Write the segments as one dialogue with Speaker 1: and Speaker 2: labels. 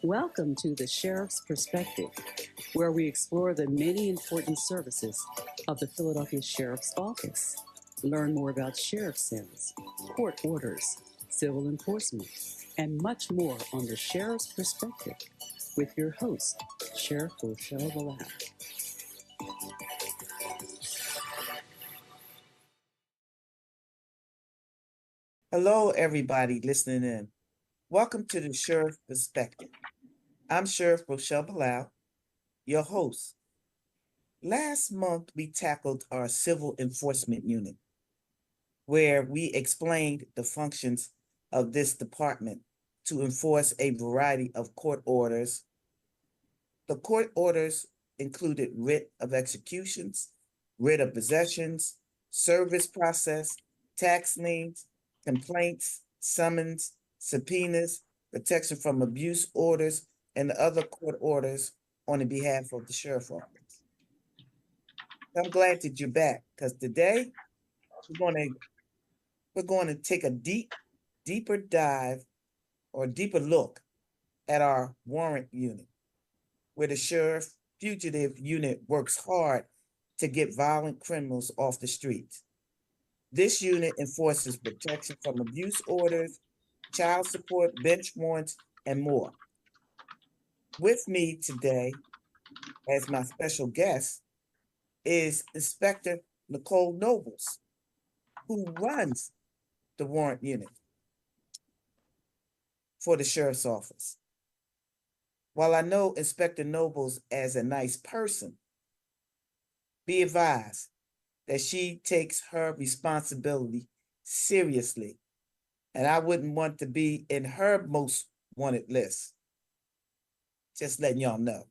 Speaker 1: Welcome to the Sheriff's Perspective, where we explore the many important services of the Philadelphia Sheriff's Office. Learn more about sheriff sales, court orders, civil enforcement, and much more on the Sheriff's Perspective with your host, Sheriff Rochelle Bilal.
Speaker 2: Hello, everybody listening in. Welcome to the Sheriff Perspective. I'm Sheriff Rochelle Bilal, your host. Last month, we tackled our Civil Enforcement Unit, where we explained the functions of this department to enforce a variety of court orders. The court orders included writ of executions, writ of possessions, service process, tax liens, complaints, summons, subpoenas, protection from abuse orders, and other court orders on the behalf of the Sheriff's Office. I'm glad that you're back, because today we're going to take a deeper dive or deeper look at our Warrant unit, where the Sheriff Fugitive Unit works hard to get violent criminals off the streets. This unit enforces protection from abuse orders, child support, bench warrants, and more. With me today, as my special guest, is Inspector Nicole Nobles, who runs the Warrant unit for the Sheriff's Office. While I know Inspector Nobles as a nice person, be advised that she takes her responsibility seriously, and I wouldn't want to be in her most wanted list. Just letting y'all know.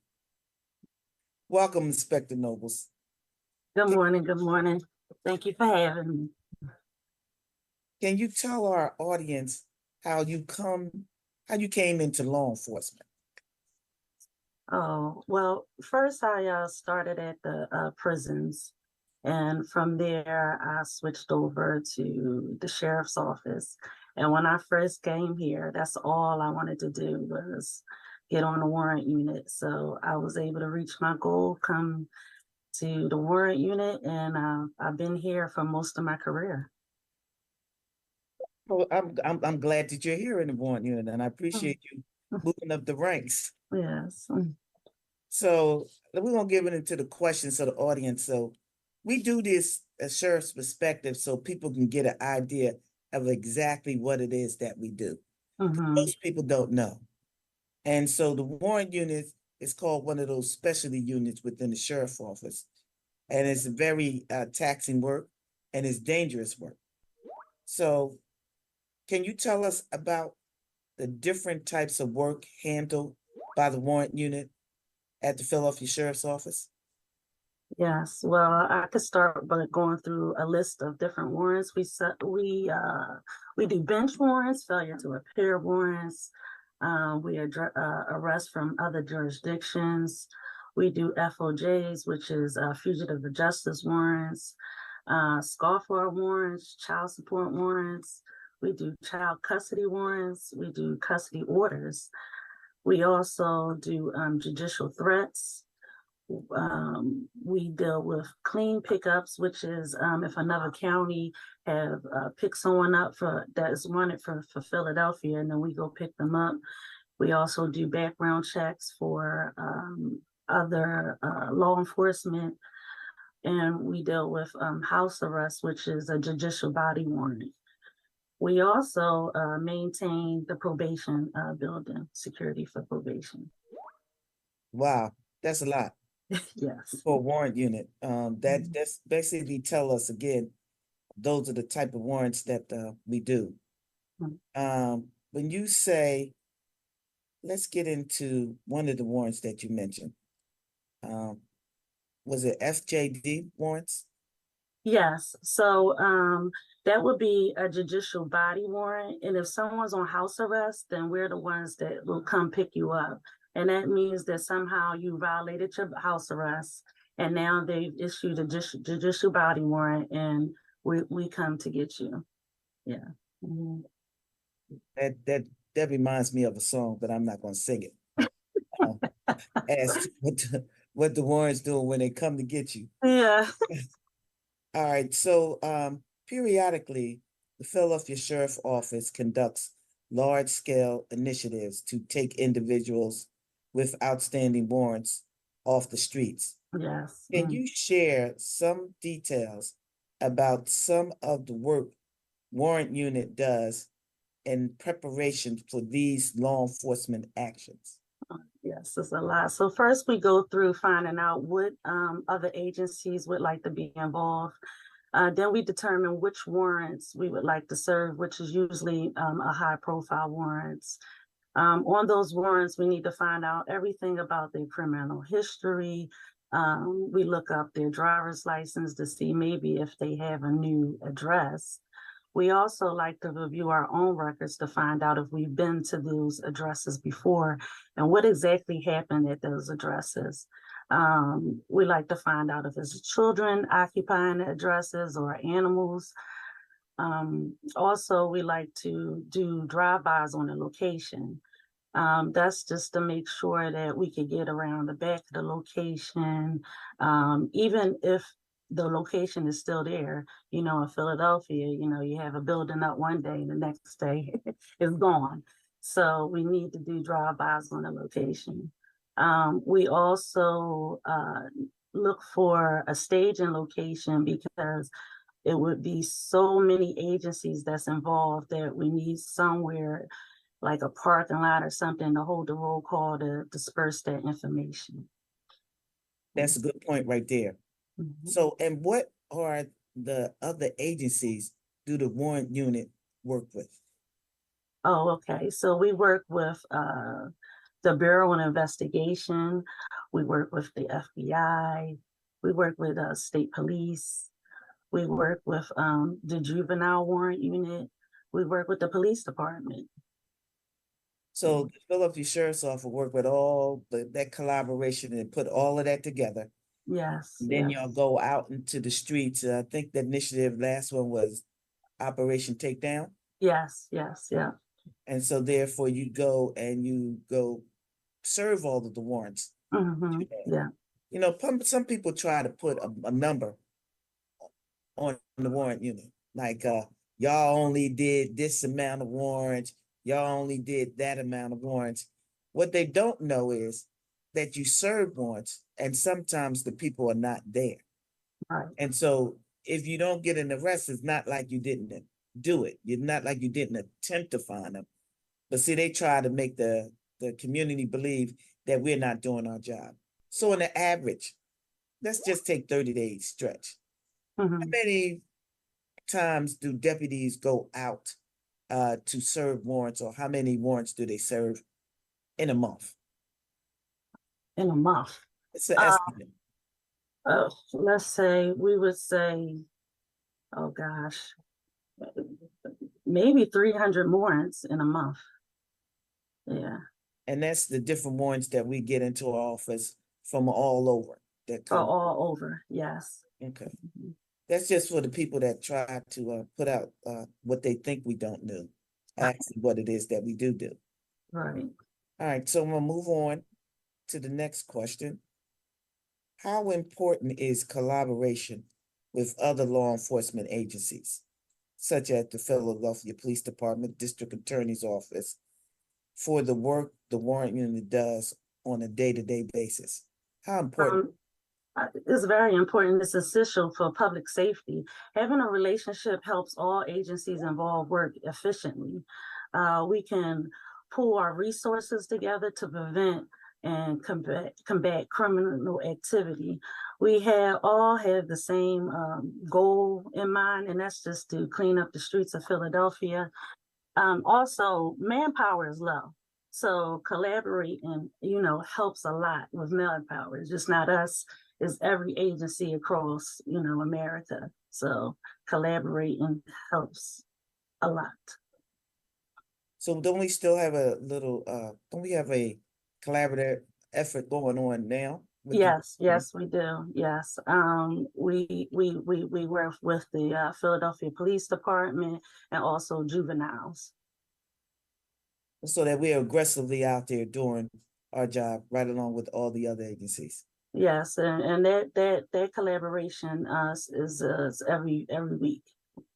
Speaker 2: Welcome, Inspector Nobles.
Speaker 3: Good morning. Good morning. Thank you for having me.
Speaker 2: Can you tell our audience how you came into law enforcement?
Speaker 3: Oh, well, first I started at the prisons, and from there I switched over to the Sheriff's Office. And when I first came here, that's all I wanted to do was get on the Warrant unit. So I was able to reach my goal, come to the Warrant unit, and I've been here for most of my career.
Speaker 2: Well, I'm glad that you're here in the Warrant unit, and I appreciate you moving up the ranks.
Speaker 3: Yes.
Speaker 2: So we're gonna give it into the questions of the audience. So we do this as Sheriff's Perspective so people can get an idea of exactly what it is that we do. Most people don't know. And so the Warrant unit is called one of those specialty units within the Sheriff's Office. And it's very taxing work, and it's dangerous work. So can you tell us about the different types of work handled by the Warrant unit at the Philadelphia Sheriff's Office?
Speaker 3: Yes, well, I could start by going through a list of different warrants. We do bench warrants, failure to appear warrants. We arrest from other jurisdictions. We do FOJs, which is fugitive of justice warrants, scoffer warrants, child support warrants. We do child custody warrants. We do custody orders. We also do judicial threats. We deal with clean pickups, which is if another county have picked someone up that is wanted for Philadelphia, and then we go pick them up. We also do background checks for other law enforcement, and we deal with house arrest, which is a judicial body warrant. We also maintain the probation building, security for probation.
Speaker 2: Wow, that's a lot.
Speaker 3: Yes.
Speaker 2: For a warrant unit. That's basically tell us again, those are the type of warrants that we do. When you say, let's get into one of the warrants that you mentioned. Was it FJD warrants?
Speaker 3: Yes. So that would be a judicial body warrant. And if someone's on house arrest, then we're the ones that will come pick you up. And that means that somehow you violated your house arrest, and now they've issued a judicial body warrant, and we come to get you. Yeah.
Speaker 2: That reminds me of a song, but I'm not going to sing it. As to what the warrants doing when they come to get you.
Speaker 3: Yeah.
Speaker 2: All right. So periodically, the Philadelphia Sheriff Office conducts large-scale initiatives to take individuals with outstanding warrants off the streets.
Speaker 3: Yes.
Speaker 2: Can you share some details about some of the work Warrant Unit does in preparation for these law enforcement actions?
Speaker 3: Yes, it's a lot. So first we go through finding out what other agencies would like to be involved. Then we determine which warrants we would like to serve, which is usually a high profile warrants. On those warrants, we need to find out everything about their criminal history. We look up their driver's license to see maybe if they have a new address. We also like to review our own records to find out if we've been to those addresses before and what exactly happened at those addresses. We like to find out if it's children occupying the addresses or animals. Also, we like to do drive-bys on the location. That's just to make sure that we could get around the back of the location, even if the location is still there. You know, in Philadelphia, you know, you have a building up one day and the next day it's gone. So we need to do drive-bys on the location. We also look for a staging location because it would be so many agencies that's involved that we need somewhere like a parking lot or something to hold the roll call to disperse that information.
Speaker 2: That's a good point right there.
Speaker 3: Mm-hmm.
Speaker 2: So, and what are the other agencies do the Warrant Unit work with?
Speaker 3: Oh, okay. So we work with the Bureau of Investigation. We work with the FBI. We work with state police. We work with the Juvenile Warrant Unit. We work with the police department.
Speaker 2: So the Philadelphia Sheriff's Office work with all that collaboration and put all of that together.
Speaker 3: Yes.
Speaker 2: And then
Speaker 3: yes.
Speaker 2: y'all go out into the streets. I think the initiative last one was Operation Takedown.
Speaker 3: Yes, yes, yeah.
Speaker 2: And so therefore you go serve all of the warrants.
Speaker 3: Mm-hmm. Yeah.
Speaker 2: You know, some people try to put a number on the Warrant Unit. Like y'all only did this amount of warrants, y'all only did that amount of warrants. What they don't know is that you serve warrants and sometimes the people are not there.
Speaker 3: Right.
Speaker 2: And so if you don't get an arrest, it's not like you didn't do it. You're not like you didn't attempt to find them. But see, they try to make the community believe that we're not doing our job. So on the average, let's just take 30 days stretch.
Speaker 3: Mm-hmm.
Speaker 2: How many times do deputies go out to serve warrants, or how many warrants do they serve in a month?
Speaker 3: In a month.
Speaker 2: It's an estimate.
Speaker 3: Let's say, we would say, oh gosh, maybe 300 warrants in a month. Yeah.
Speaker 2: And that's the different warrants that we get into our office from all over. That come.
Speaker 3: All over, yes.
Speaker 2: Okay. Mm-hmm. That's just for the people that try to put out what they think we don't know, actually what it is that we do.
Speaker 3: Right.
Speaker 2: All right, so we'll move on to the next question. How important is collaboration with other law enforcement agencies, such as the Philadelphia Police Department, District Attorney's Office, for the work the Warrant Unit does on a day-to-day basis? How important?
Speaker 3: It's very important. It's essential for public safety. Having a relationship helps all agencies involved work efficiently. We can pool our resources together to prevent and combat criminal activity. We all have the same goal in mind, and that's just to clean up the streets of Philadelphia. Also, manpower is low. So collaborating, helps a lot with manpower. It's just not us, it's every agency across, America. So collaborating helps a lot.
Speaker 2: So don't we still have don't we have a collaborative effort going on now?
Speaker 3: Yes, we do. Yes. We work with the Philadelphia Police Department and also juveniles.
Speaker 2: so that we're aggressively out there doing our job right along with all the other agencies.
Speaker 3: Yes, and that collaboration is every week,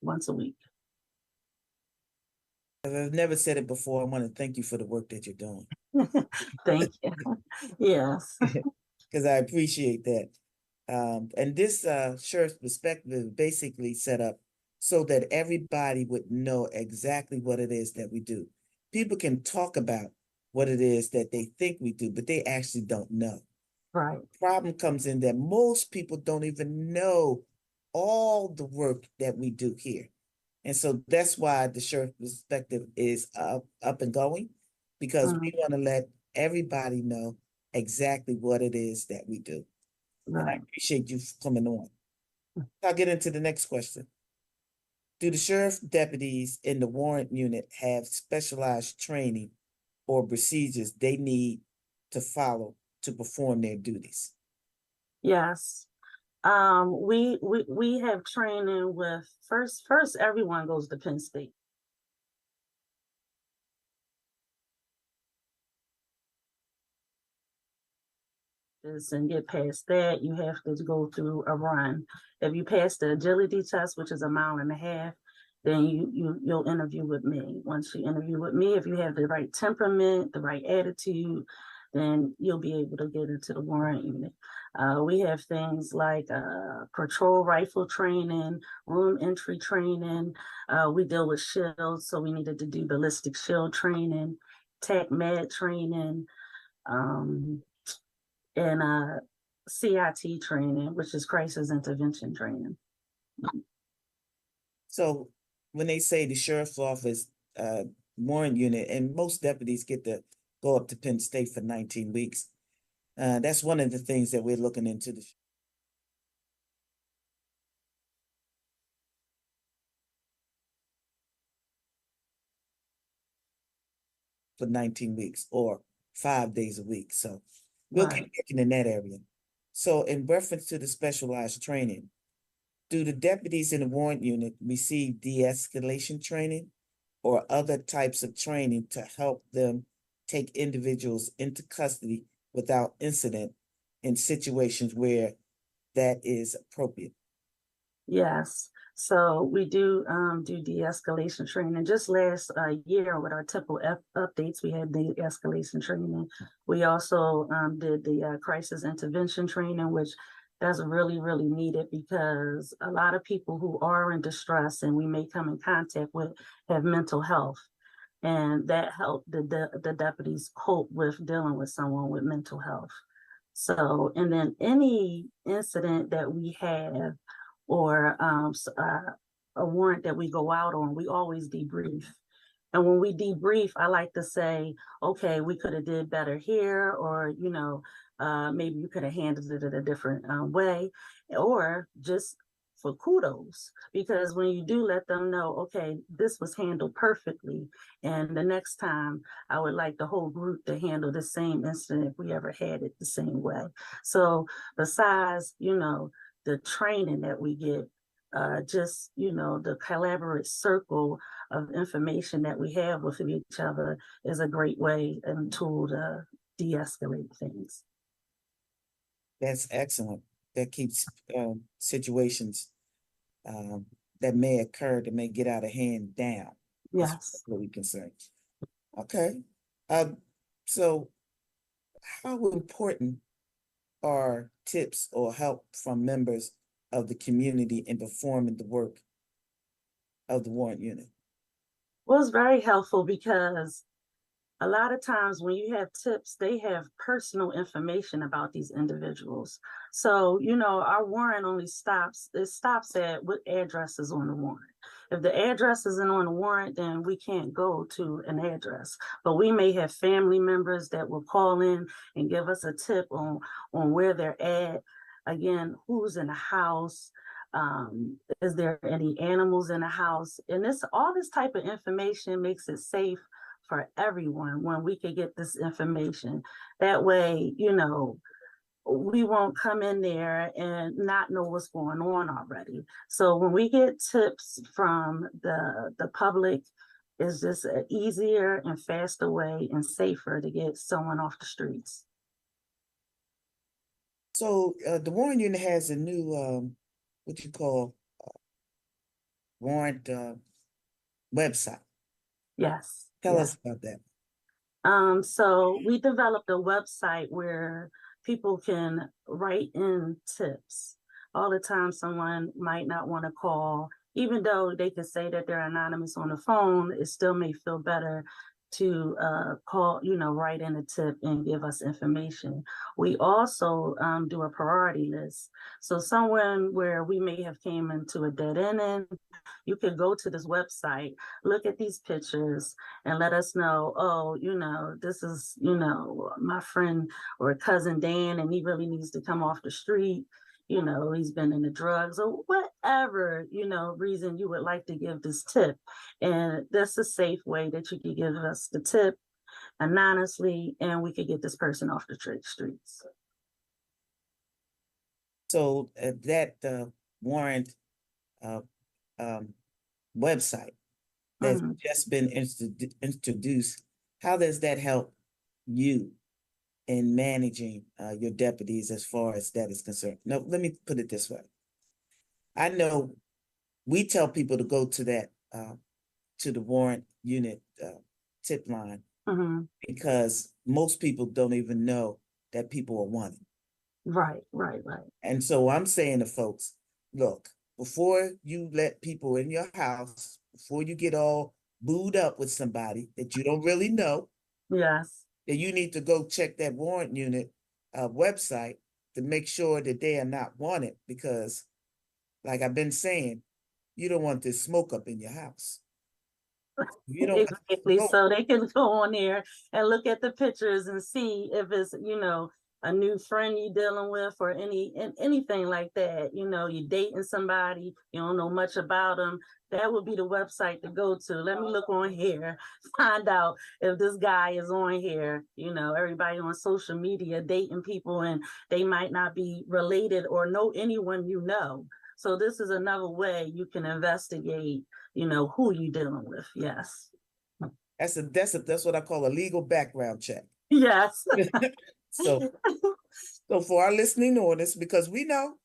Speaker 3: once a week.
Speaker 2: I've never said it before. I want to thank you for the work that you're doing.
Speaker 3: Thank you. Yes.
Speaker 2: Because I appreciate that. And this Sheriff's Perspective is basically set up so that everybody would know exactly what it is that we do. People can talk about what it is that they think we do, but they actually don't know.
Speaker 3: Right.
Speaker 2: The problem comes in that most people don't even know all the work that we do here. And so that's why the Sheriff's Perspective is up and going, because we want to let everybody know exactly what it is that we do. And I
Speaker 3: Right.
Speaker 2: appreciate you coming on. I'll get into the next question. Do the sheriff deputies in the warrant unit have specialized training or procedures they need to follow to perform their duties?
Speaker 3: Yes. We have training with first everyone goes to Penn State. And get past that, you have to go through a run. If you pass the agility test, which is a mile and a half, then you'll interview with me. Once you interview with me, if you have the right temperament, the right attitude, then you'll be able to get into the warrant unit. We have things like patrol rifle training, room entry training. We deal with shields, so we needed to do ballistic shield training, TAC med training, and CIT training, which is crisis intervention training.
Speaker 2: So when they say the sheriff's office warrant unit, and most deputies get to go up to Penn State for 19 weeks, that's one of the things that we're looking into for 19 weeks or 5 days a week. So we'll keep working in that area. So in reference to the specialized training, do the deputies in the warrant unit receive de-escalation training or other types of training to help them take individuals into custody without incident in situations where that is appropriate?
Speaker 3: Yes. So we do de-escalation training. Just last year with our typical updates, we had de-escalation training. We also did the crisis intervention training, which that's really, really needed because a lot of people who are in distress and we may come in contact with have mental health. And that helped the deputies cope with dealing with someone with mental health. So, and then any incident that we have or a warrant that we go out on, we always debrief. And when we debrief, I like to say, okay, we could have did better here, or, maybe you could have handled it in a different way, or just for kudos, because when you do let them know, okay, this was handled perfectly, and the next time I would like the whole group to handle the same incident if we ever had it the same way. So besides, the training that we get, just, the collaborative circle of information that we have with each other is a great way and tool to de-escalate things.
Speaker 2: That's excellent. That keeps situations that may occur, that may get out of hand down.
Speaker 3: Yes.
Speaker 2: That's what we concern. Okay. So how important are tips or help from members of the community in performing the work of the warrant unit?
Speaker 3: Well, it's very helpful because a lot of times when you have tips, they have personal information about these individuals. So, our warrant only stops at what address is on the warrant. If the address isn't on the warrant, then we can't go to an address. But we may have family members that will call in and give us a tip on where they're at. Again, who's in the house? Is there any animals in the house? And all this type of information makes it safe for everyone when we could get this information. That way, we won't come in there and not know what's going on already. So when we get tips from the public, It's just an easier and faster way and safer to get someone off the streets.
Speaker 2: So the Warrant Unit has a new what you call Warrant website.
Speaker 3: Yes.
Speaker 2: Tell
Speaker 3: yes.
Speaker 2: us about that.
Speaker 3: So we developed a website where people can write in tips. All the time someone might not want to call, even though they could say that they're anonymous on the phone, it still may feel better to call, write in a tip and give us information. We also do a priority list. So someone where we may have came into a dead end, you could go to this website, look at these pictures, and let us know, oh, this is, my friend or cousin Dan, and he really needs to come off the street. He's been into drugs or whatever, reason you would like to give this tip. And that's a safe way that you can give us the tip anonymously, and we could get this person off the streets.
Speaker 2: So that Warrant website that's just been introduced, how does that help you in managing your deputies as far as that is concerned? No, let me put it this way. I know we tell people to go to that to the Warrant Unit tip line because most people don't even know that people are wanted.
Speaker 3: Right.
Speaker 2: And so I'm saying to folks, look, before you let people in your house, before you get all booed up with somebody that you don't really know,
Speaker 3: yes,
Speaker 2: that you need to go check that Warrant Unit website to make sure that they are not wanted, because like I've been saying, you don't want this smoke up in your house. You don't
Speaker 3: exactly. So they can go on there and look at the pictures and see if it's, a new friend you're dealing with or anything like that. You're dating somebody, you don't know much about them. That would be the website to go to. Let me look on here, find out if this guy is on here. Everybody on social media dating people, and they might not be related or know anyone you know. So this is another way you can investigate, who you're dealing with. Yes.
Speaker 2: That's what I call a legal background check.
Speaker 3: Yes.
Speaker 2: So for our listening audience, because we know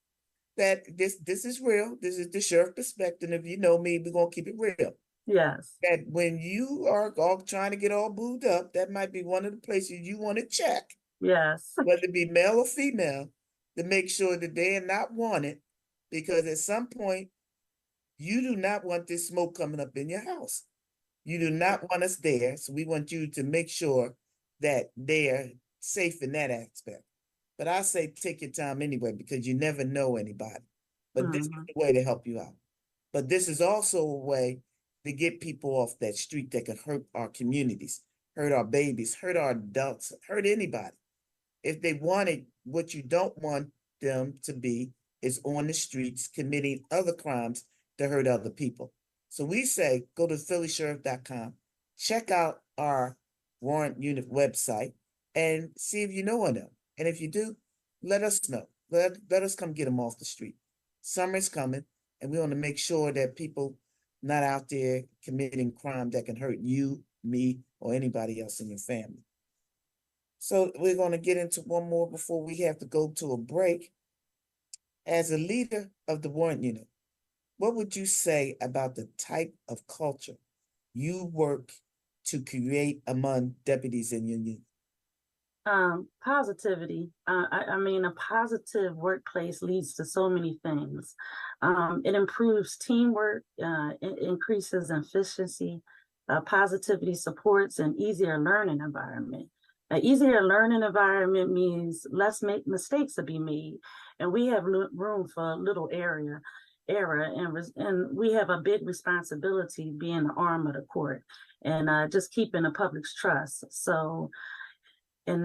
Speaker 2: that this is real, this is the sheriff perspective. If you know me, we're gonna keep it real.
Speaker 3: Yes.
Speaker 2: That when you are all trying to get all booed up, that might be one of the places you want to check.
Speaker 3: Yes.
Speaker 2: Whether it be male or female, to make sure that they are not wanted, because at some point you do not want this smoke coming up in your house. You do not want us there. So we want you to make sure that they're safe in that aspect. But I say take your time anyway, because you never know anybody. But this is the way to help you out. But this is also a way to get people off that street that can hurt our communities, hurt our babies, hurt our adults, hurt anybody. If they wanted, what you don't want them to be is on the streets committing other crimes to hurt other people. So we say, go to phillysheriff.com, check out our Warrant Unit website, and see if you know one of them. And if you do, let us know. Let us come get them off the street. Summer's coming, and we want to make sure that people not out there committing crime that can hurt you, me, or anybody else in your family. So we're going to get into one more before we have to go to a break. As a leader of the Warrant Unit, what would you say about the type of culture you work to create among deputies in your unit?
Speaker 3: Positivity. I mean, a positive workplace leads to so many things. It improves teamwork, it increases efficiency. Positivity supports an easier learning environment. An easier learning environment means less mistakes to be made, and we have room for a little error, and we have a big responsibility being the arm of the court and just keeping the public's trust. So. And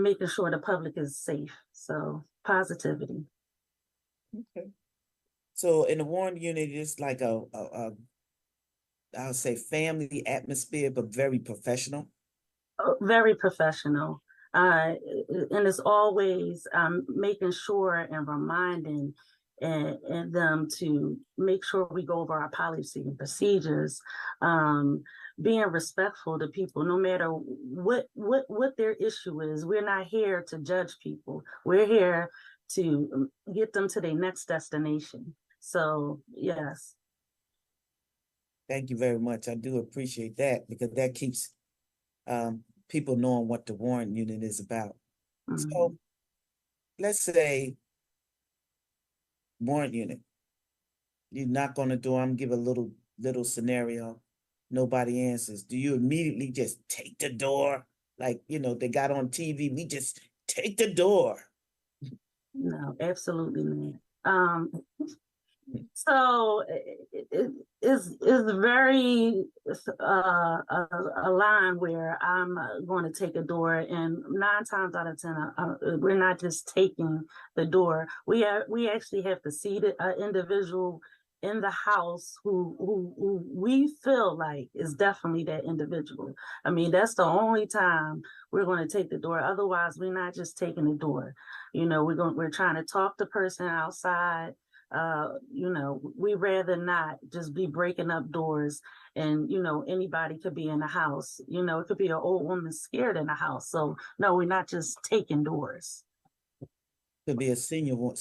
Speaker 3: making sure the public is safe. So positivity.
Speaker 2: Okay. So in the Warrant Unit, it's like I would say family atmosphere, but very professional.
Speaker 3: Very professional. And it's always making sure and reminding and them to make sure we go over our policy and procedures. being respectful to people, no matter what their issue is. We're not here to judge people. We're here to get them to their next destination. So, yes.
Speaker 2: Thank you very much. I do appreciate that, because that keeps people knowing what the warrant unit is about.
Speaker 3: Mm-hmm.
Speaker 2: So let's say warrant unit, you knock on the door, I'm gonna give a little scenario, nobody answers. Do you immediately just take the door? Like, they got on TV, we just take the door.
Speaker 3: No, absolutely not. So it's very a line where I'm going to take a door, and 9 times out of 10, we're not just taking the door. We actually have to see the individual in the house who we feel like is definitely that individual. I mean, that's the only time we're going to take the door. Otherwise, we're not just taking the door. We're trying to talk the person outside. We rather not just be breaking up doors, and anybody could be in the house. It could be an old woman scared in the house. So no, we're not just taking doors.
Speaker 2: Could be a senior women.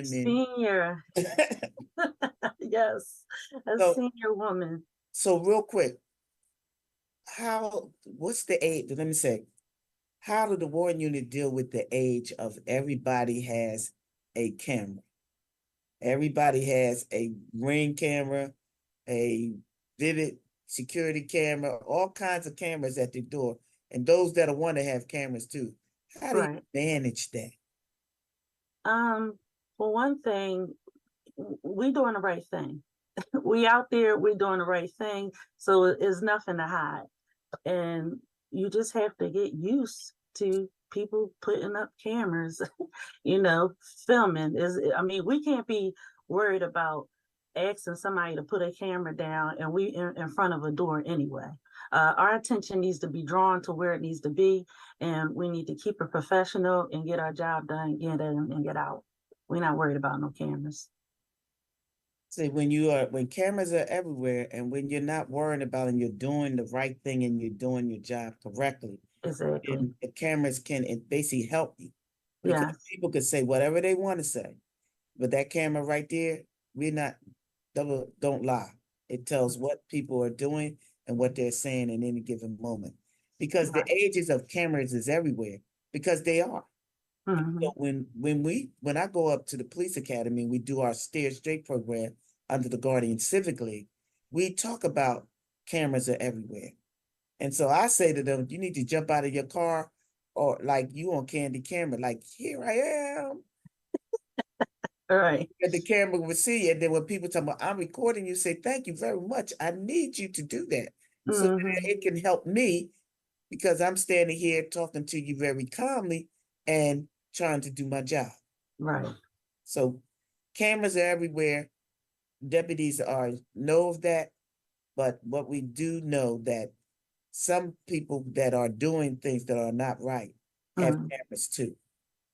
Speaker 3: Senior. Yes, a senior woman.
Speaker 2: So real quick, what's the age? Let me say, how did the warrant unit deal with the age of everybody has a camera? Everybody has a Ring camera, a Vivid security camera, all kinds of cameras at the door, and those that want to have cameras too. How do you manage that?
Speaker 3: For one thing, we're doing the right thing. We out there, we're doing the right thing. So it's nothing to hide. And you just have to get used to people putting up cameras, filming. We can't be worried about asking somebody to put a camera down and we in front of a door anyway. Our attention needs to be drawn to where it needs to be, and we need to keep it professional and get our job done, get in and get out. We're not worried about no cameras.
Speaker 2: See, when cameras are everywhere, and when you're not worrying about and you're doing the right thing and you're doing your job correctly,
Speaker 3: exactly,
Speaker 2: and the cameras can basically help you.
Speaker 3: Yeah.
Speaker 2: People can say whatever they want to say, but that camera right there, don't lie. It tells what people are doing and what they're saying in any given moment. Because the ages of cameras is everywhere, because they are.
Speaker 3: Mm-hmm.
Speaker 2: So when I go up to the police academy and we do our Steer Straight program under the Guardian Civic League, we talk about cameras are everywhere. And so I say to them, you need to jump out of your car, or like you on Candy Camera, like, here I am.
Speaker 3: All right.
Speaker 2: And the camera will see you. And then when people talk about, I'm recording you, say, thank you very much. I need you to do that. So that it can help me, because I'm standing here talking to you very calmly and trying to do my job.
Speaker 3: Right.
Speaker 2: So cameras are everywhere. Deputies know of that. But what we do know that some people that are doing things that are not right have cameras too.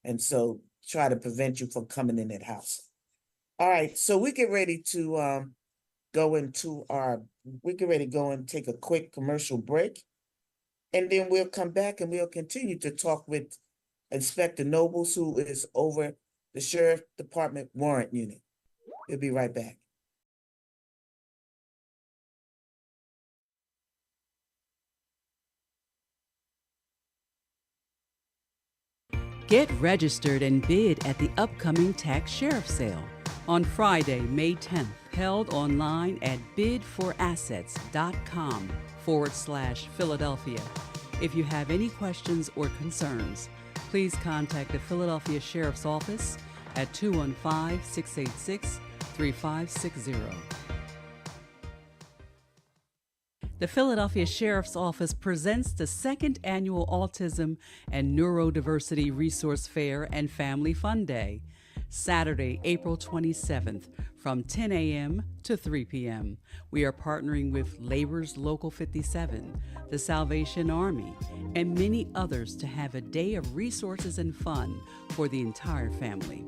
Speaker 2: And so try to prevent you from coming in that house. All right, so we get ready to go and take a quick commercial break. And then we'll come back and we'll continue to talk with Inspector Nobles, who is over the Sheriff Department Warrant Unit. We'll be right back.
Speaker 1: Get registered and bid at the upcoming tax sheriff sale on Friday, May 10th, held online at bidforassets.com/Philadelphia. If you have any questions or concerns, please contact the Philadelphia Sheriff's Office at 215-686-3560. The Philadelphia Sheriff's Office presents the second annual Autism and Neurodiversity Resource Fair and Family Fun Day, Saturday, April 27th, from 10 a.m. to 3 p.m. We are partnering with Labor's Local 57, the Salvation Army, and many others to have a day of resources and fun for the entire family.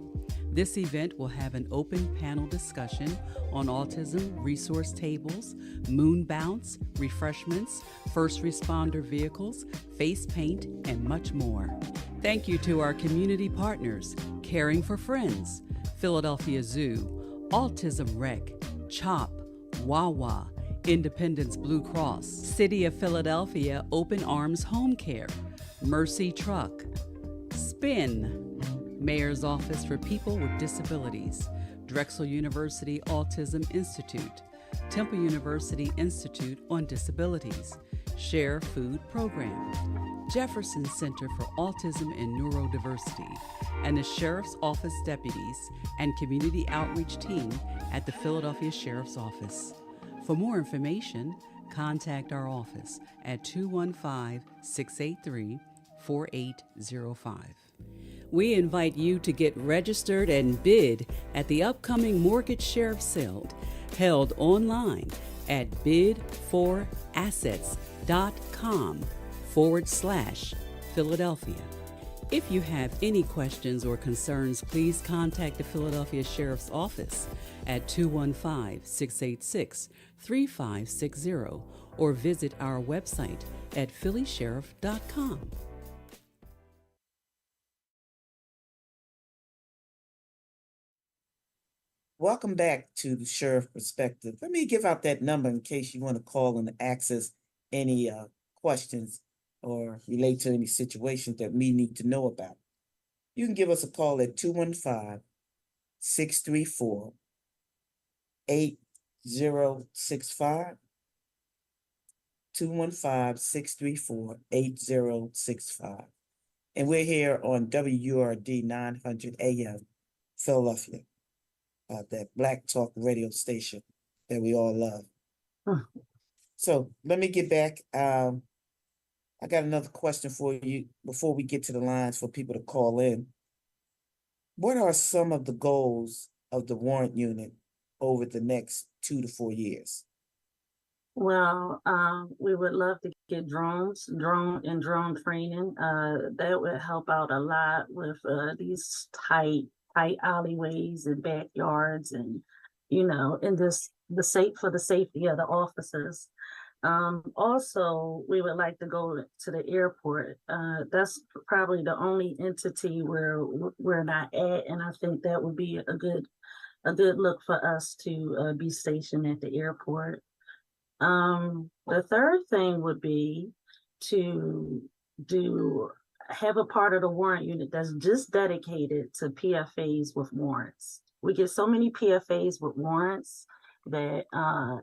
Speaker 1: This event will have an open panel discussion on autism, resource tables, moon bounce, refreshments, first responder vehicles, face paint, and much more. Thank you to our community partners, Caring for Friends, Philadelphia Zoo, Autism Rec, CHOP, Wawa, Independence Blue Cross, City of Philadelphia Open Arms Home Care, Mercy Truck, SPIN, Mayor's Office for People with Disabilities, Drexel University Autism Institute, Temple University Institute on Disabilities, Share Food Program, Jefferson Center for Autism and Neurodiversity, and the Sheriff's Office deputies and community outreach team at the Philadelphia Sheriff's Office. For more information, contact our office at 215-683-4805. We invite you to get registered and bid at the upcoming Mortgage Sheriff Sale held online at bidforassets.com/Philadelphia. If you have any questions or concerns, please contact the Philadelphia Sheriff's Office at 215-686-3560 or visit our website at phillysheriff.com.
Speaker 2: Welcome back to the Sheriff Perspective. Let me give out that number in case you want to call and access any questions or relate to any situations that we need to know about. You can give us a call at 215-634-8065, 215-634-8065. And we're here on WURD 900 AM, Philadelphia. That Black Talk radio station that we all love. So let me get back. I got another question for you before we get to the lines for people to call in. What are some of the goals of the Warrant Unit over the next 2 to 4 years?
Speaker 3: Well, we would love to get drone training. That would help out a lot with these tight alleyways and backyards, and in for the safety of the officers. Also, we would like to go to the airport. That's probably the only entity where we're not at, and I think that would be a good look for us to be stationed at the airport. The third thing would be to have a part of the Warrant Unit that's just dedicated to PFAs with warrants. We get so many PFAs with warrants that I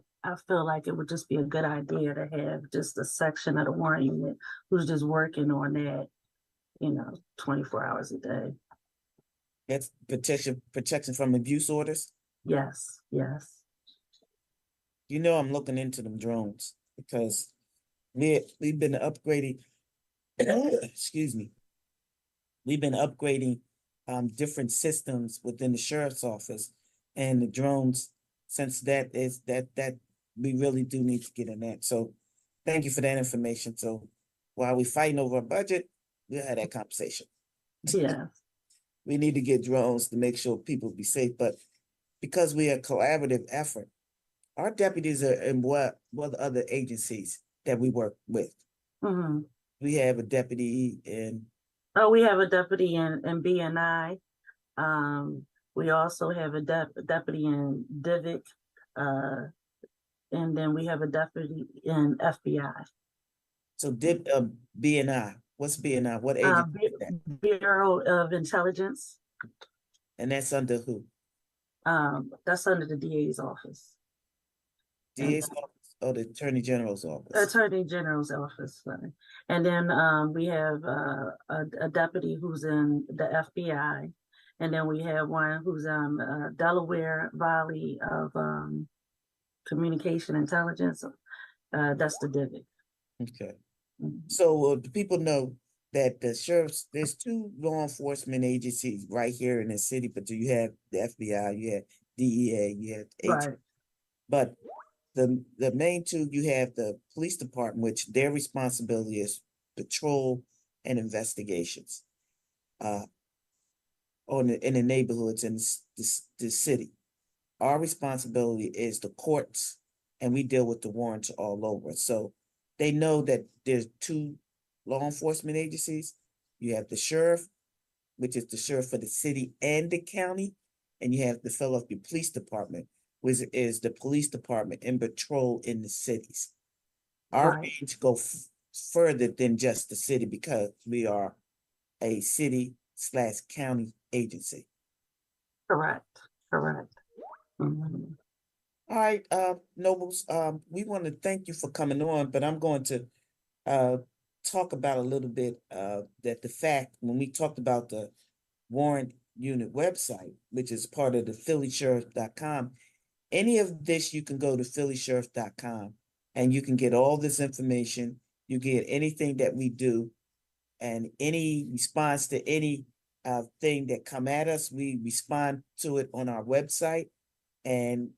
Speaker 3: feel like it would just be a good idea to have just a section of the Warrant Unit who's just working on that, 24 hours a day.
Speaker 2: That's protection from abuse orders?
Speaker 3: Yes.
Speaker 2: I'm looking into them drones because we've been upgrading. Excuse me. We've been upgrading different systems within the sheriff's office, and the drones. Since that we really do need to get in that. So, thank you for that information. So, while we're fighting over a budget, we'll have that conversation.
Speaker 3: Yeah.
Speaker 2: We need to get drones to make sure people be safe, but because we are a collaborative effort, our deputies are in what other agencies that we work with.
Speaker 3: Mm-hmm.
Speaker 2: We have a deputy in.
Speaker 3: Oh, we have a deputy in BNI. We also have a deputy in DIVIC, and then we have a deputy in FBI.
Speaker 2: So BNI. What's BNI? What agency is that?
Speaker 3: Bureau of Intelligence.
Speaker 2: And that's under who?
Speaker 3: That's under the DA's office.
Speaker 2: DA's office? Oh, the Attorney General's office.
Speaker 3: Attorney General's office, sorry. And then we have a deputy who's in the FBI, and then we have one who's on Delaware Valley of Communication Intelligence. That's the DIVIC.
Speaker 2: Okay. So the people know that the sheriff's, there's 2 law enforcement agencies right here in the city, but you have the FBI, you have DEA, you have
Speaker 3: Right.
Speaker 2: But the main 2, you have the police department, which their responsibility is patrol and investigations. in the neighborhoods in the city. Our responsibility is the courts, and we deal with the warrants all over. So they know that there's two law enforcement agencies. You have the sheriff, which is the sheriff for the city and the county, and you have the Philadelphia Police Department, which is the police department in patrol in the cities. Our
Speaker 3: Right.
Speaker 2: range go further than just the city because we are a city/county agency.
Speaker 3: Correct. Correct. Mhm.
Speaker 2: All right, Nobles, we want to thank you for coming on, but I'm going to talk about a little bit that the fact when we talked about the Warrant Unit website, which is part of the phillysheriff.com, any of this you can go to phillysheriff.com and you can get all this information. You get anything that we do and any response to any thing that come at us, we respond to it on our website. And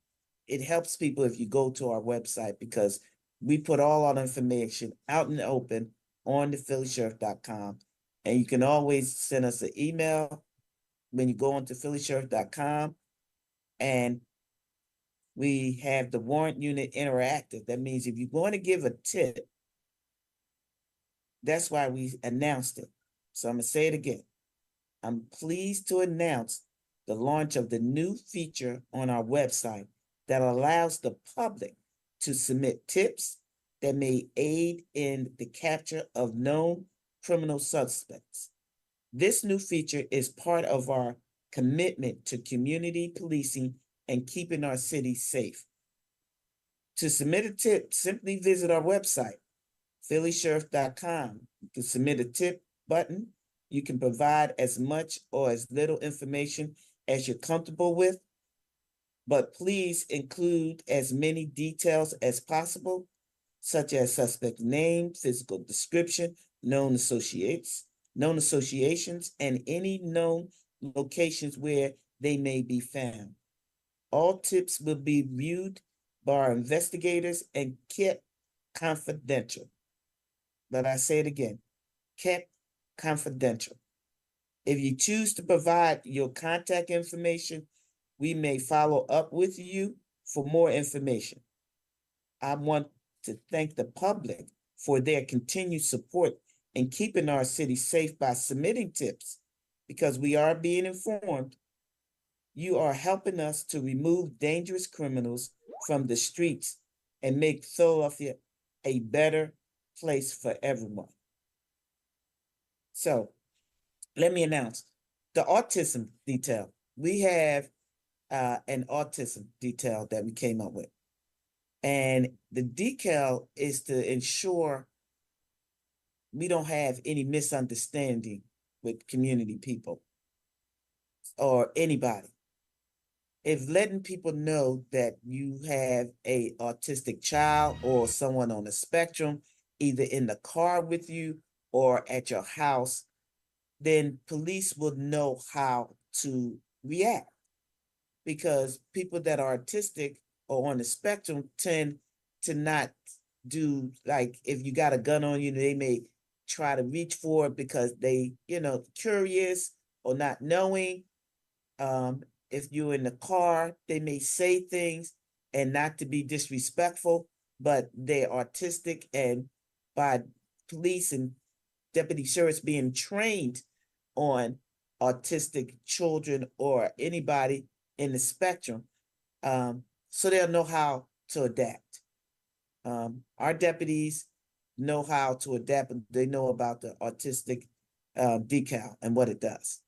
Speaker 2: it helps people if you go to our website because we put all our information out in the open on the phillysheriff.com. And you can always send us an email when you go onto phillysheriff.com. And we have the Warrant Unit Interactive. That means if you want to give a tip, that's why we announced it. So I'm going to say it again. I'm pleased to announce the launch of the new feature on our website that allows the public to submit tips that may aid in the capture of known criminal suspects. This new feature is part of our commitment to community policing and keeping our city safe. To submit a tip, simply visit our website, phillysheriff.com. You can submit a tip button. You can provide as much or as little information as you're comfortable with, but please include as many details as possible, such as suspect name, physical description, known associations, and any known locations where they may be found. All tips will be viewed by our investigators and kept confidential. But I say it again, kept confidential. If you choose to provide your contact information, we may follow up with you for more information. I want to thank the public for their continued support in keeping our city safe by submitting tips, because we are being informed. You are helping us to remove dangerous criminals from the streets and make Philadelphia a better place for everyone. So let me announce the autism detail. We have an autism detail that we came up with. And the decal is to ensure we don't have any misunderstanding with community people or anybody. If letting people know that you have a autistic child or someone on the spectrum, either in the car with you or at your house, then police will know how to react. Because people that are autistic or on the spectrum tend to not do, like, if you got a gun on you, they may try to reach for it because they, curious or not knowing. If you're in the car, they may say things and not to be disrespectful, but they're autistic, and by police and deputy sheriffs being trained on autistic children or anybody in the spectrum, so they'll know how to adapt. Our deputies know how to adapt. They know about the autistic decal and what it does.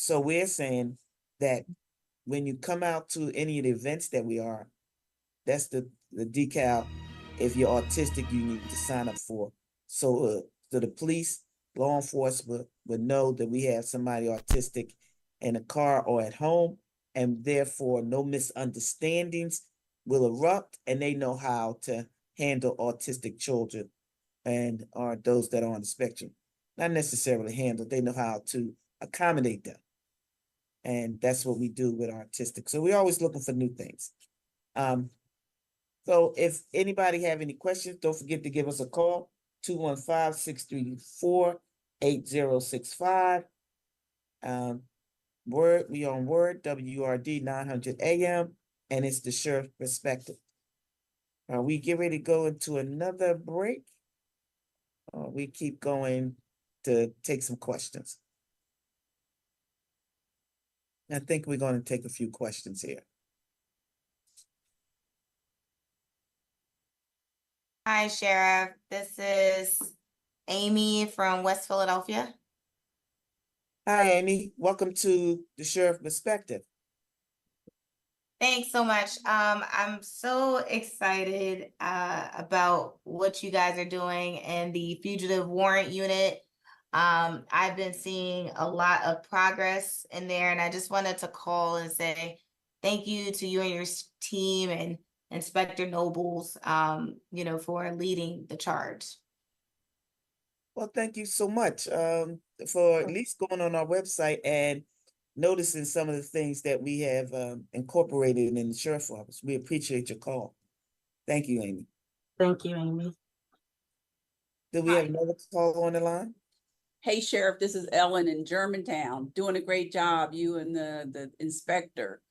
Speaker 2: So we're saying that when you come out to any of the events that we are, that's the decal. If you're autistic, you need to sign up for. So the police, law enforcement would know that we have somebody autistic in a car or at home, and therefore no misunderstandings will erupt, and they know how to handle autistic children and or those that are on the spectrum. Not necessarily handle, they know how to accommodate them. And that's what we do with autistic. So we're always looking for new things. So if anybody have any questions, don't forget to give us a call, 215-634-8065. WURD, we on WURD, WURD 900 AM, and it's the Sheriff Perspective. We get ready to go into another break. We keep going to take some questions. I think we're going to take a few questions here.
Speaker 4: Hi, Sheriff. This is Amy from West Philadelphia.
Speaker 2: Hi, Amy. Welcome to the Sheriff Perspective.
Speaker 4: Thanks so much. I'm so excited about what you guys are doing in the fugitive warrant unit. I've been seeing a lot of progress in there, and I just wanted to call and say thank you to you and your team and Inspector Nobles, for leading the charge.
Speaker 2: Well, thank you so much for at least going on our website and noticing some of the things that we have incorporated in the Sheriff's Office. We appreciate your call. Thank you, Amy.
Speaker 3: Thank you, Amy.
Speaker 2: Do we have another call on the line?
Speaker 5: Hey, Sheriff, this is Ellen in Germantown, doing a great job, you and the inspector.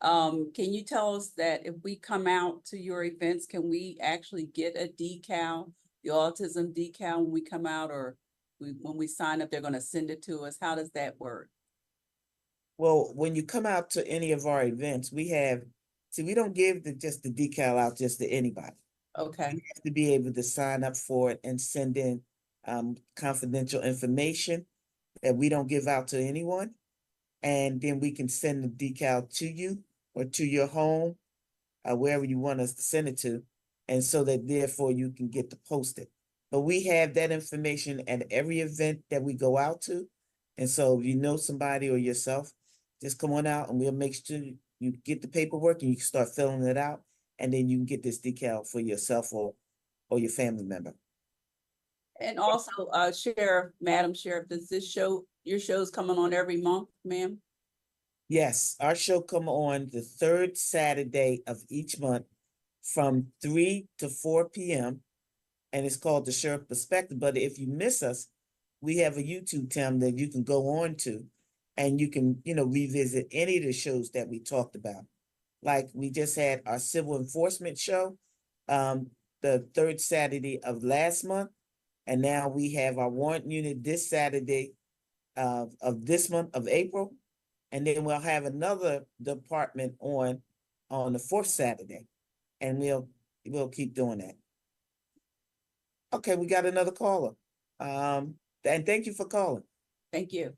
Speaker 5: Can you tell us that if we come out to your events, can we actually get a decal, the autism decal when we come out, or when we sign up, they're going to send it to us? How does that work?
Speaker 2: Well, when you come out to any of our events, we don't give just the decal out just to anybody.
Speaker 5: Okay.
Speaker 2: You have to be able to sign up for it and send in confidential information that we don't give out to anyone. And then we can send the decal to you or to your home, wherever you want us to send it to. And so that therefore you can get to post it. But we have that information at every event that we go out to. And so if you know somebody or yourself, just come on out and we'll make sure you get the paperwork and you can start filling it out. And then you can get this decal for yourself or your family member.
Speaker 5: And also, Sheriff, Madam Sheriff, does your show's coming on every month, ma'am?
Speaker 2: Yes, our show come on the third Saturday of each month from 3 to 4 p.m. And it's called the Sheriff Perspective. But if you miss us, we have a YouTube channel that you can go on to and you can, revisit any of the shows that we talked about. Like we just had our civil enforcement show, the third Saturday of last month. And now we have our warrant unit this Saturday of this month of April. And then we'll have another department on the fourth Saturday. And we'll keep doing that. Okay, we got another caller. And thank you for calling.
Speaker 5: Thank you.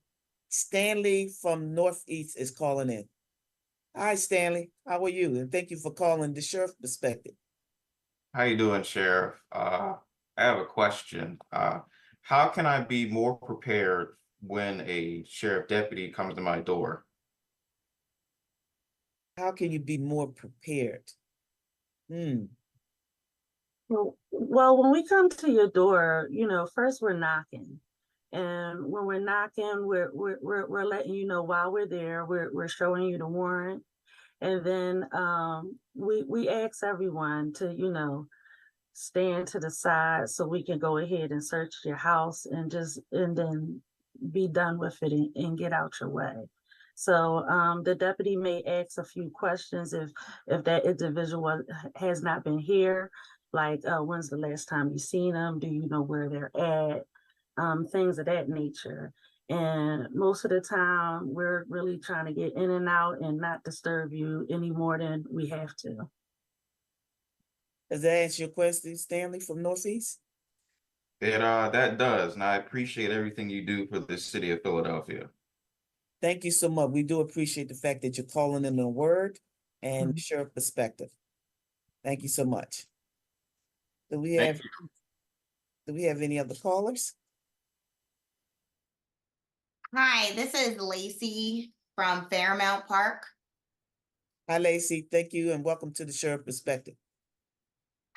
Speaker 2: Stanley from Northeast is calling in. Hi, Stanley. How are you? And thank you for calling the Sheriff Perspective.
Speaker 6: How you doing, Sheriff? I have a question. How can I be more prepared when a sheriff deputy comes to my door?
Speaker 2: How can you be more prepared?
Speaker 3: Well, when we come to your door, first we're knocking. And when we're knocking, we're letting you know while we're there, we're showing you the warrant. And then we ask everyone to, stand to the side so we can go ahead and search your house and then be done with it and get out your way. So the deputy may ask a few questions if that individual has not been here, like when's the last time you seen them? Do you know where they're at? Things of that nature. And most of the time, we're really trying to get in and out and not disturb you any more than we have to.
Speaker 2: Does that answer your question, Stanley from Northeast?
Speaker 6: That does, and I appreciate everything you do for the city of Philadelphia.
Speaker 2: Thank you so much. We do appreciate the fact that you're calling in the WURD and Sheriff Perspective. Thank you so much. Do we have any other callers?
Speaker 4: Hi, this is Lacey from Fairmount Park.
Speaker 2: Hi, Lacey. Thank you and welcome to the Sheriff Perspective.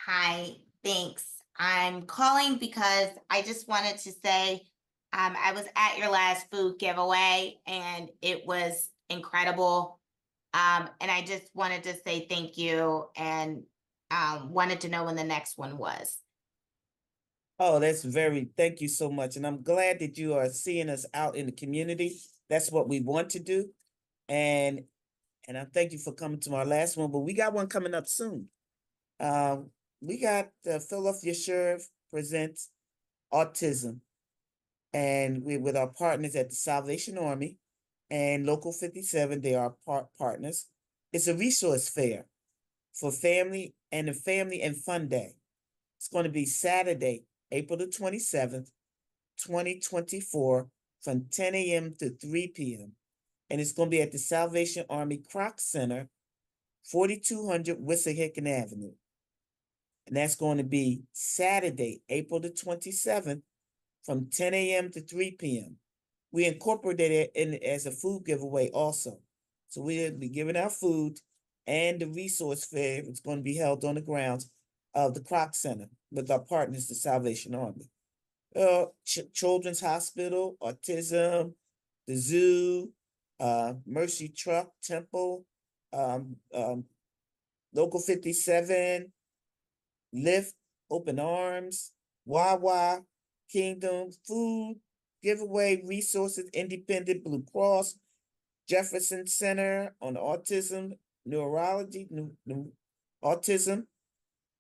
Speaker 4: Hi, thanks. I'm calling because I just wanted to say I was at your last food giveaway and it was incredible. And I just wanted to say thank you and wanted to know when the next one was.
Speaker 2: Oh, thank you so much. And I'm glad that you are seeing us out in the community That's what we want to do. And I thank you for coming to our last one, but we got one coming up soon. We got the Philadelphia Sheriff presents autism, and we're with our partners at the Salvation Army and Local 57. They are partners. It's a resource fair for family and a family and fun day. It's going to be Saturday, April the 27th, 2024, from 10 a.m. to 3 p.m. And it's going to be at the Salvation Army Croc Center, 4200 Wissahickon Avenue. And that's going to be Saturday, April the 27th, from 10 a.m. to 3 p.m. We incorporated it in as a food giveaway also. So we'll be giving out food, and the resource fair is going to be held on the grounds of the Croc Center with our partners, the Salvation Army. Children's Hospital, Autism, the Zoo, Mercy Truck, Temple, Local 57, Lift, Open Arms, Wawa, Kingdom, Food, Giveaway, Resources, Independent, Blue Cross, Jefferson Center on Autism, Neurology, Autism,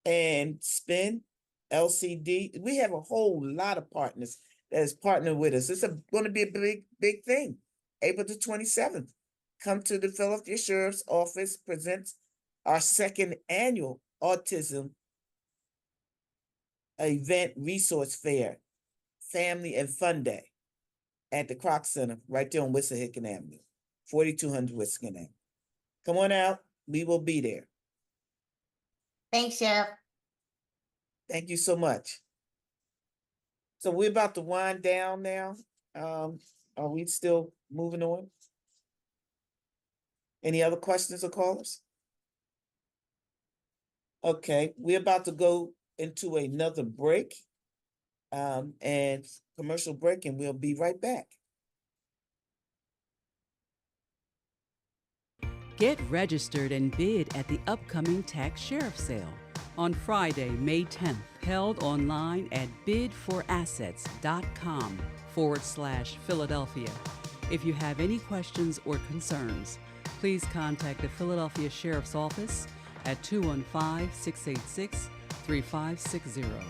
Speaker 2: and SPIN, LCD. We have a whole lot of partners that is partnering with us. It's going to be a big thing. April the 27th. Come to the Philadelphia Sheriff's Office, presents our second annual Autism event resource fair, family and fun day at the Croc Center right there on Wissahickon Avenue, 4200 Wissahickon Avenue. Come on out. We will be there.
Speaker 4: Thanks, Chef.
Speaker 2: Thank you so much. So we're about to wind down now. Are we still moving on? Any other questions or callers? Okay, we're about to go into another break, and commercial break, and we'll be right back.
Speaker 1: Get registered and bid at the upcoming tax sheriff sale on Friday, May 10th, held online at bidforassets.com/Philadelphia. If you have any questions or concerns, please contact the Philadelphia Sheriff's Office at 215-686-3560.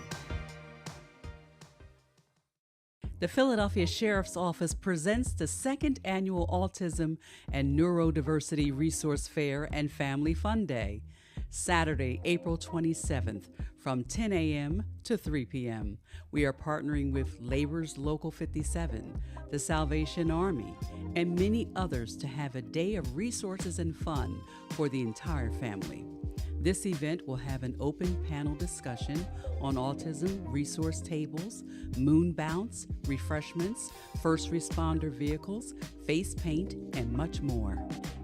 Speaker 1: The Philadelphia Sheriff's Office presents the second annual Autism and Neurodiversity Resource Fair and Family Fun Day, Saturday, April 27th, from 10 a.m. to 3 p.m. We are partnering with Labor's Local 57, the Salvation Army, and many others to have a day of resources and fun for the entire family. This event will have an open panel discussion on autism, resource tables, moon bounce, refreshments, first responder vehicles, face paint, and much more.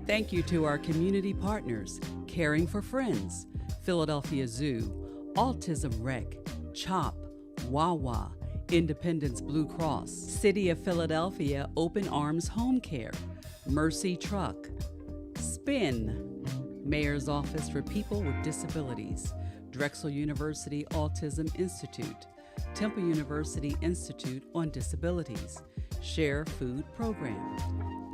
Speaker 1: Thank you to our community partners, Caring for Friends, Philadelphia Zoo, Autism Rec, CHOP, Wawa, Independence Blue Cross, City of Philadelphia Open Arms Home Care, Mercy Truck, SPIN, Mayor's Office for People with Disabilities, Drexel University Autism Institute, Temple University Institute on Disabilities, Share Food Program,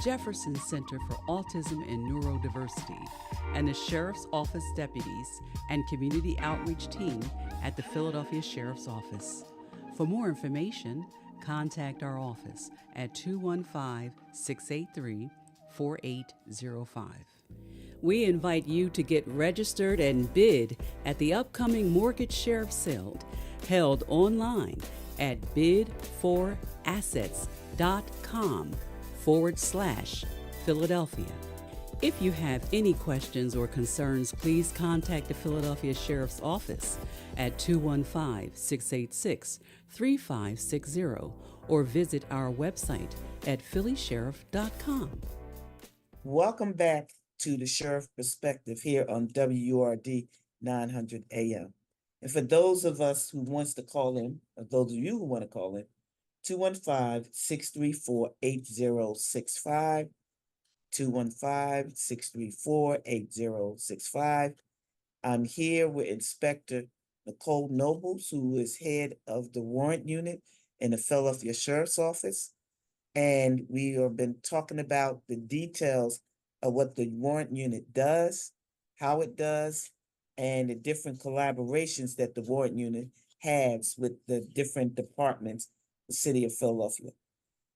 Speaker 1: Jefferson Center for Autism and Neurodiversity, and the Sheriff's Office deputies and community outreach team at the Philadelphia Sheriff's Office. For more information, contact our office at 215-683-4805. We invite you to get registered and bid at the upcoming mortgage sheriff sale held online at bidforassets.com/Philadelphia. If you have any questions or concerns, please contact the Philadelphia Sheriff's Office at 215-686-3560 or visit our website at phillysheriff.com.
Speaker 2: Welcome back to the Sheriff Perspective here on WURD 900 AM. And for those of us who wants to call in, or those of you who want to call in, 215-634-8065, 215-634-8065. I'm here with Inspector Nicole Nobles, who is head of the Warrant Unit in the Philadelphia Sheriff's Office. And we have been talking about the details of what the warrant unit does, how it does, and the different collaborations that the warrant unit has with the different departments, the city of Philadelphia.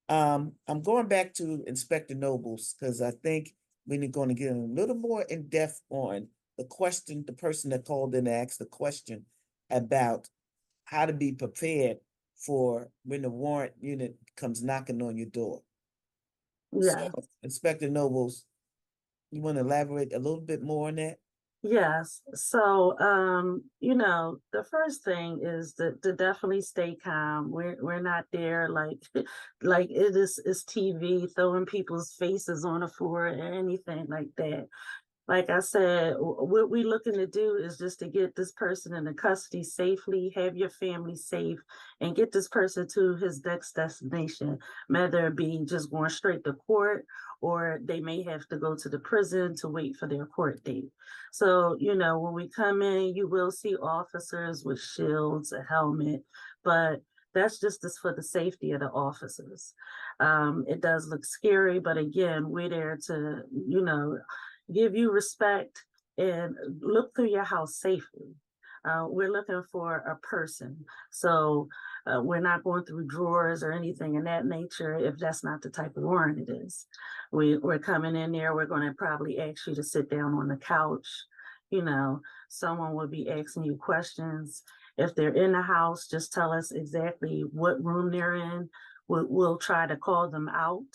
Speaker 2: I'm going back to Inspector Nobles because I think we're going to get a little more in depth on the question, the person that called in and asked the question about how to be prepared for when the warrant unit comes knocking on your door.
Speaker 3: Yeah.
Speaker 2: So, Inspector Nobles, you want to elaborate a little bit more on that?
Speaker 3: Yes. So, you know, the first thing is to definitely stay calm. We're not there like like it is TV throwing people's faces on the floor or anything like that. Like I said, what we're looking to do is just to get this person into custody safely, have your family safe, and get this person to his next destination, whether it be just going straight to court or they may have to go to the prison to wait for their court date. So, you know, when we come in, you will see officers with shields, a helmet, but that's just for the safety of the officers. It does look scary, but again, we're there to, you know, give you respect and look through your house safely. We're looking for a person. So we're not going through drawers or anything in that nature if that's not the type of warrant it is. We're coming in there, we're going to probably ask you to sit down on the couch. You know, someone will be asking you questions. If they're in the house, just tell us exactly what room they're in. We'll try to call them out.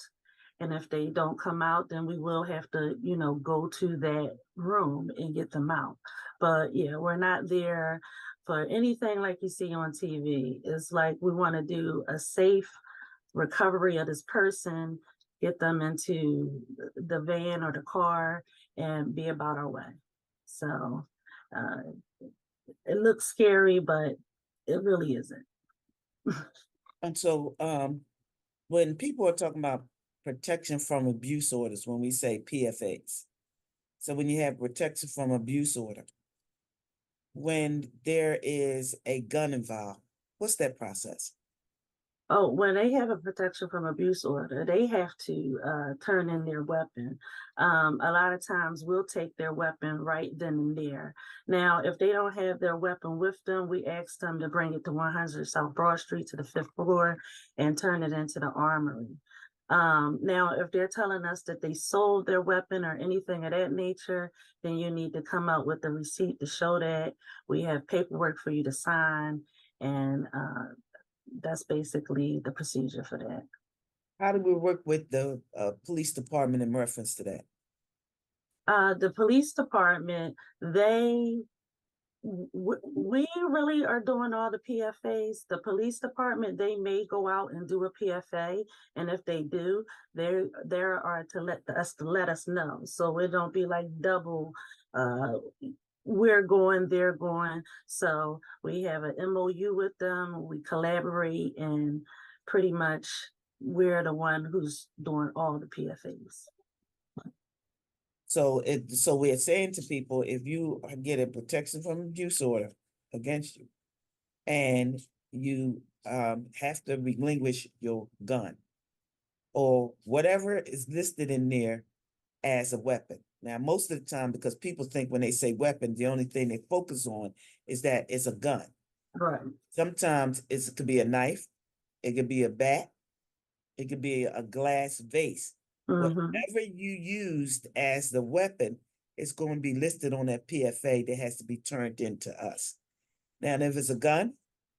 Speaker 3: And if they don't come out, then we will have to, you know, go to that room and get them out. But yeah, we're not there for anything like you see on TV. It's like we want to do a safe recovery of this person, get them into the van or the car and be about our way. So it looks scary, but it really isn't.
Speaker 2: And so when people are talking about protection from abuse orders, when we say PFAs, so when you have protection from abuse order, when there is a gun involved, what's that process?
Speaker 3: Oh, when they have a protection from abuse order, they have to turn in their weapon. A lot of times we'll take their weapon right then and there. Now, if they don't have their weapon with them, we ask them to bring it to 100 South Broad Street to the 5th floor and turn it into the armory. Now, if they're telling us that they sold their weapon or anything of that nature, then you need to come out with the receipt to show that. We have paperwork for you to sign, and that's basically the procedure for that.
Speaker 2: How do we work with the police department in reference to that?
Speaker 3: The police department, we really are doing all the PFAs. The police department, they may go out and do a PFA, and if they do, there are to let us know, so it don't be like double. We're going, they're going. So we have an MOU with them. We collaborate, and pretty much we're the one who's doing all the PFAs.
Speaker 2: So we're saying to people, if you get a protection from abuse order against you, and you have to relinquish your gun or whatever is listed in there as a weapon. Now, most of the time, because people think when they say weapon, the only thing they focus on is that it's a gun.
Speaker 3: Right.
Speaker 2: Sometimes it could be a knife, it could be a bat, it could be a glass vase. Whatever you used as the weapon is going to be listed on that PFA that has to be turned into us. Now, if it's a gun,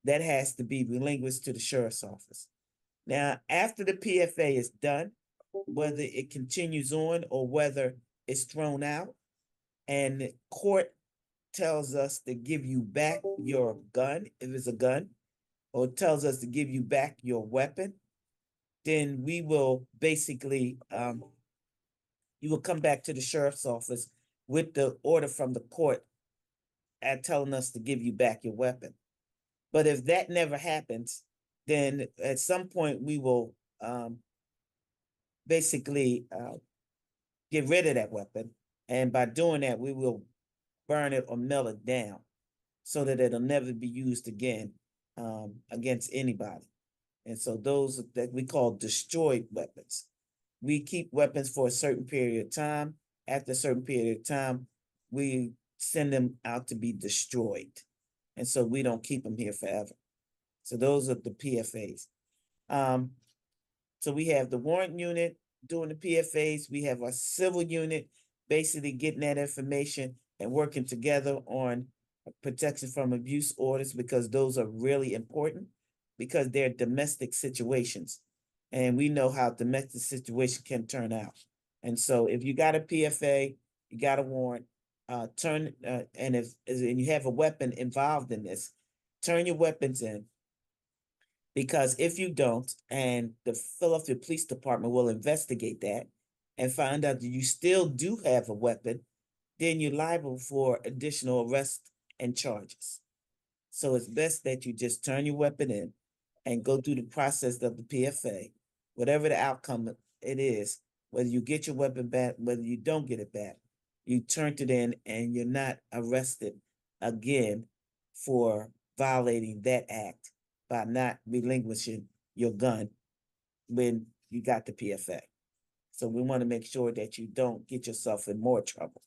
Speaker 2: that has to be relinquished to the sheriff's office. Now, after the PFA is done, whether it continues on or whether it's thrown out, and the court tells us to give you back your gun, if it's a gun, or tells us to give you back your weapon, then we will basically, you will come back to the sheriff's office with the order from the court and telling us to give you back your weapon. But if that never happens, then at some point we will basically get rid of that weapon. And by doing that, we will burn it or melt it down so that it'll never be used again against anybody. And so those that we call destroyed weapons. We keep weapons for a certain period of time. After a certain period of time, we send them out to be destroyed. And so we don't keep them here forever. So those are the PFAs. So we have the warrant unit doing the PFAs. We have our civil unit basically getting that information and working together on protection from abuse orders, because those are really important, because they're domestic situations. And we know how domestic situation can turn out. And so if you got a PFA, you got a warrant, and you have a weapon involved in this, turn your weapons in. Because if you don't, and the Philadelphia Police Department will investigate that and find out that you still do have a weapon, then you're liable for additional arrest and charges. So it's best that you just turn your weapon in and go through the process of the PFA, whatever the outcome it is, whether you get your weapon back, whether you don't get it back, you turned it in and you're not arrested again for violating that act by not relinquishing your gun when you got the PFA. So we want to make sure that you don't get yourself in more trouble.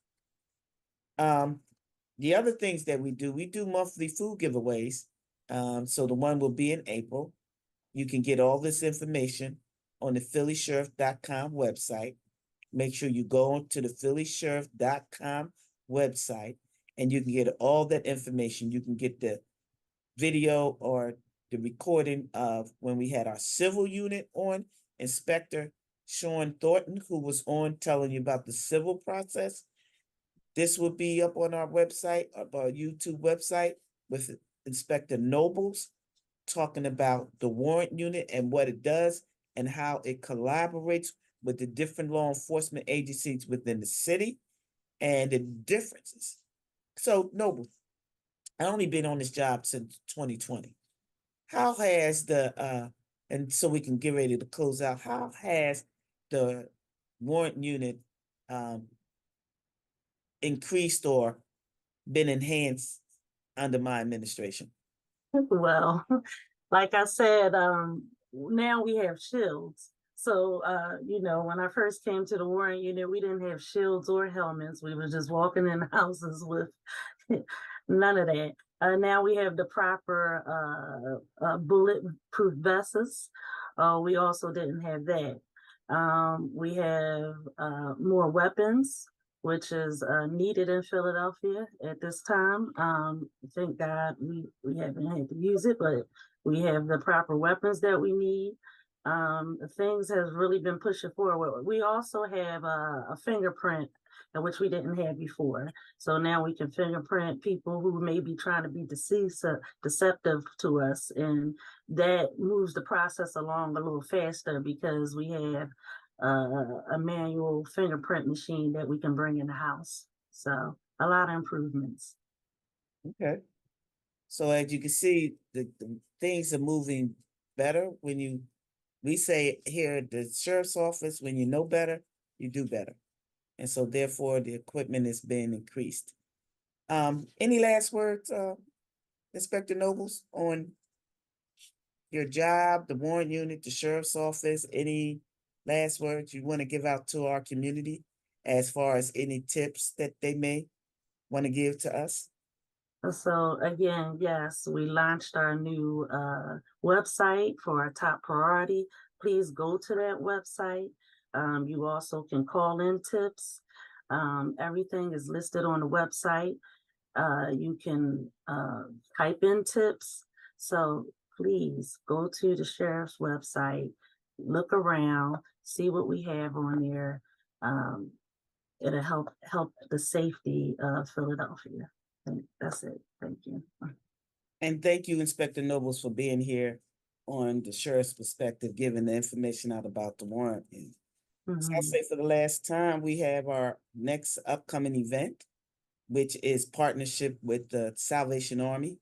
Speaker 2: The other things that we do monthly food giveaways. So the one will be in April. You can get all this information on the phillysheriff.com website. Make sure you go to the phillysheriff.com website and you can get all that information. You can get the video or the recording of when we had our civil unit on, Inspector Sean Thornton, who was on telling you about the civil process. This will be up on our website, up our YouTube website, with Inspector Nobles talking about the warrant unit and what it does and how it collaborates with the different law enforcement agencies within the city and the differences. So, Noble, I only been on this job since 2020. How has and so we can get ready to close out, how has the warrant unit increased or been enhanced under my administration?
Speaker 3: Well, like I said, now we have shields. So, when I first came to the warrant unit, we didn't have shields or helmets. We were just walking in houses with none of that. Now we have the proper bulletproof vests. We also didn't have that. We have more weapons, which is needed in Philadelphia at this time. Thank God we haven't had to use it, but we have the proper weapons that we need. Things has really been pushing forward. We also have a fingerprint, which we didn't have before. So now we can fingerprint people who may be trying to be deceptive to us. And that moves the process along a little faster because we have a manual fingerprint machine that we can bring in the house. So a lot of improvements.
Speaker 2: Okay. So as you can see, the things are moving better when we say here at the sheriff's office, when you know better, you do better. And so therefore the equipment is being increased. Any last words, Inspector Nobles, on your job, the warrant unit, the sheriff's office? Any last words you want to give out to our community as far as any tips that they may want to give to us?
Speaker 3: So again, yes, we launched our new website for our top priority. Please go to that website. You also can call in tips. Everything is listed on the website. You can type in tips. So please go to the sheriff's website, look around, see what we have on there. It'll help the safety of Philadelphia. And that's it. Thank you.
Speaker 2: And thank you, Inspector Nobles, for being here on the sheriff's perspective, giving the information out about the warrant. So I'll say for the last time, we have our next upcoming event, which is partnership with the Salvation Army,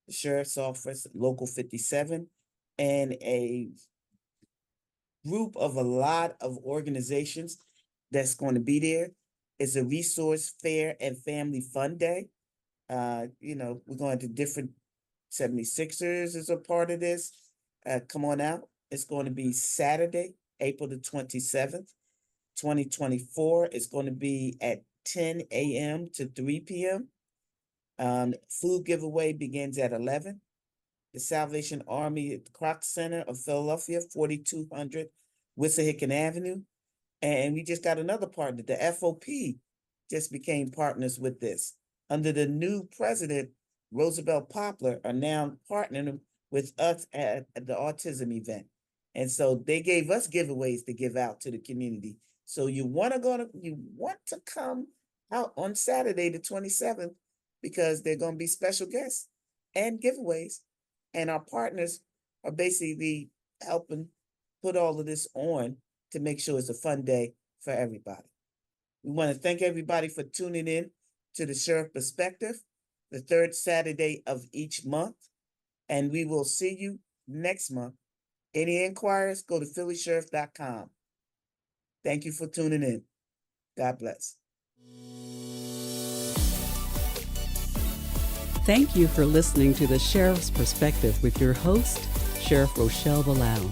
Speaker 2: the Sheriff's Office, Local 57, and a group of a lot of organizations that's going to be there. It's a resource fair and family fun day. We're going to different 76ers is a part of this. come on out. It's going to be Saturday, April the 27th, 2024. It's going to be at 10 a.m. to 3 p.m. Food giveaway begins at 11. The Salvation Army at the Kroc Center of Philadelphia, 4200 Wissahickon Avenue. And we just got another partner. The FOP just became partners with this. Under the new president, Roosevelt Poplar, are now partnering with us at the autism event. And so they gave us giveaways to give out to the community. So you want to come out on Saturday, the 27th, because they're going to be special guests and giveaways. And our partners are basically helping put all of this on to make sure it's a fun day for everybody. We want to thank everybody for tuning in to the Sheriff Perspective, the third Saturday of each month. And we will see you next month. Any inquiries, go to phillysheriff.com. Thank you for tuning in. God bless.
Speaker 1: Thank you for listening to the Sheriff's Perspective with your host, Sheriff Rochelle Bilal.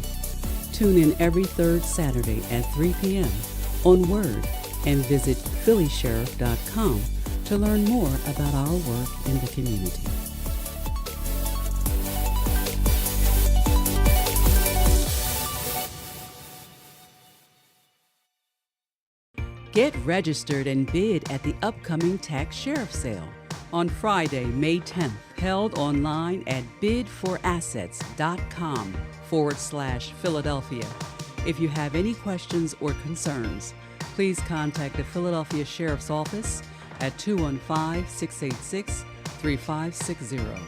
Speaker 1: Tune in every third Saturday at 3 p.m. on WURD and visit phillysheriff.com to learn more about our work in the community. Get registered and bid at the upcoming tax sheriff sale on Friday, May 10th, held online at bidforassets.com/Philadelphia. If you have any questions or concerns, please contact the Philadelphia Sheriff's Office at 215-686-3560.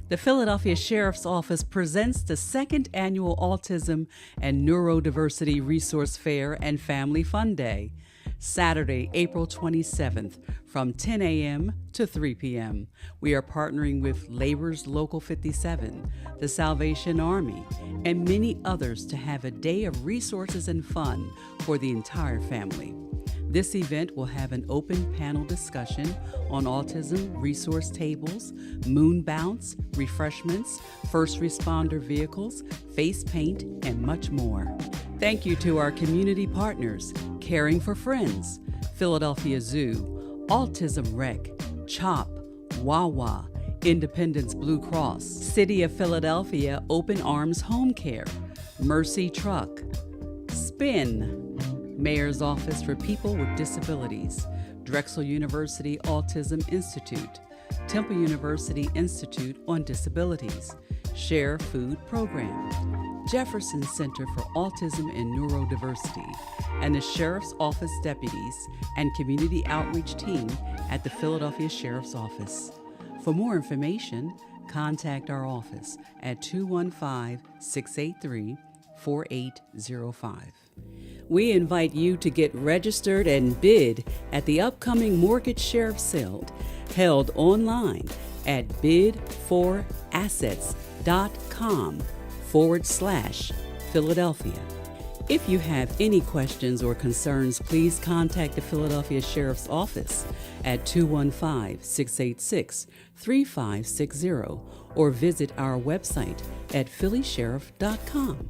Speaker 1: The Philadelphia Sheriff's Office presents the second annual Autism and Neurodiversity Resource Fair and Family Fun Day, Saturday, April 27th, from 10 a.m. to 3 p.m. We are partnering with Labor's Local 57, the Salvation Army, and many others to have a day of resources and fun for the entire family. This event will have an open panel discussion on autism, resource tables, moon bounce, refreshments, first responder vehicles, face paint, and much more. Thank you to our community partners, Caring for Friends, Philadelphia Zoo, Autism Rec, CHOP, Wawa, Independence Blue Cross, City of Philadelphia Open Arms Home Care, Mercy Truck, Spin, Mayor's Office for People with Disabilities, Drexel University Autism Institute, Temple University Institute on Disabilities, Share Food Program, Jefferson Center for Autism and Neurodiversity, and the Sheriff's Office deputies and community outreach team at the Philadelphia Sheriff's Office. For more information, contact our office at 215-683-4805. We invite you to get registered and bid at the upcoming Mortgage Sheriff Sale, held online at bidforassets.com/Philadelphia. If you have any questions or concerns, please contact the Philadelphia Sheriff's Office at 215-686-3560 or visit our website at phillysheriff.com.